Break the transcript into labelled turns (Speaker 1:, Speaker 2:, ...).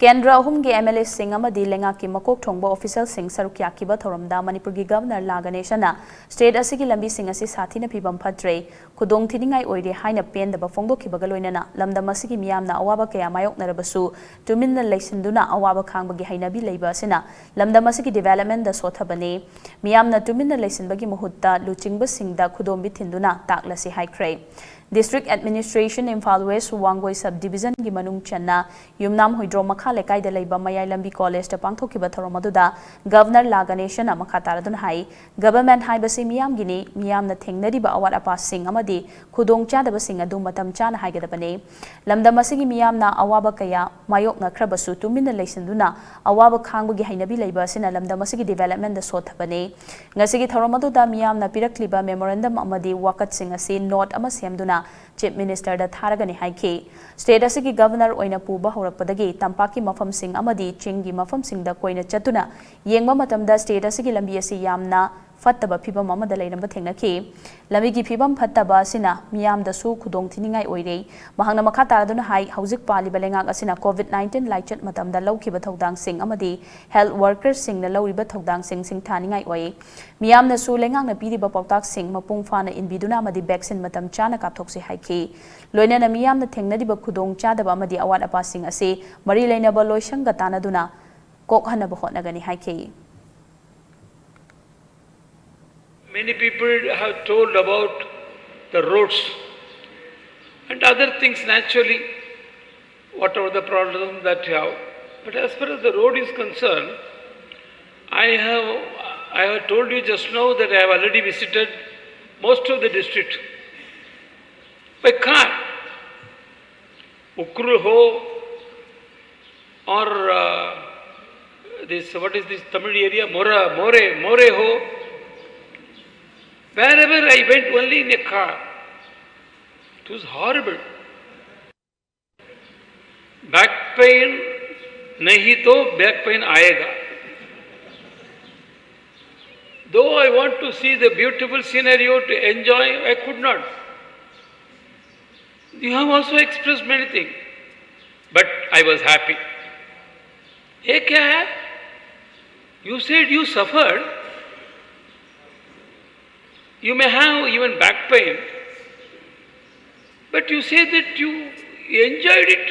Speaker 1: Kendra ahumgi MLA sing amadi lengaki makok thongba official sing saruk yakiba thoramda Manipurgi Governor La Ganeshana state asigi lambi sing asi sathina phibam phatre khudong thiningai oire haina pendaba phongdokhibaga loinana lamdam asigi miyamna awaba kaya mayoknarabasu tuminna leisinduna awaba khangbagi hainabi leiba asina lamdam asigi development da sothabane miyamna tuminna leisinbagi muhutta luchingba singda khudombi thinduna taklasi haikre District Administration Imphal West Wangoi Subdivision gi manung channa yumnam hoidro makha lekai da leiba mayai lambi college ta pangthokiba thoromaduda Governor La Ganeshana makha taradun hai government hai basi miyam gini miyam na thengnari ba awat apa sing amadi khudong chada ba sing adu matam chana hai gadabane lamdam asigi miyam na awaba kaya mayok na khrabasu tuminna leisinduna awaba khangbugi hainabi leiba sina lamdam asigi development da sothabane ngasigi thoromaduda miyam na pirakliba memorandum amadi wakat sing asi note ama semduna Chief Minister da tharagani haiki state asigi governor oina puba horakpadagi tampaki mafam sing amadi chingi mafam sing da koina chatuna yengma matamda state asigi lambi asi yamna fattaba phibam amada leinamba thengnaki lamigi phibam fattaba asina miyam da su khudong thiningai oirei mahangna makha taraduna hai hauzik pali balengak asina COVID-19 laichat matamda laukhiba thodang sing amadi health workers sing na lauriba thodang sing thaningai oi miyam na su lengak na piriba pautak sing mapung fana inbiduna amadi vaccine matam chana kapthokse haiki loina na miyam na thengnadiba khudong chadaba amadi awat apa sing ase mari leinaba loisanga tanaduna kokhanaba hotnagani haiki
Speaker 2: Many people have told about the roads and other things naturally, whatever the problem that you have. But as far as the road is concerned, I have told you just now that I have already visited most of the district by car. Ukrul ho or this, what is this Tamil area? More ho. Wherever I went only in a car. It was horrible. Back pain, nahi to back pain aayega. Though I want to see the beautiful scenario to enjoy, I could not. You have also expressed many things. But I was happy. Ye kya hai? You said you suffered. You may have even back pain, but you say that you enjoyed it.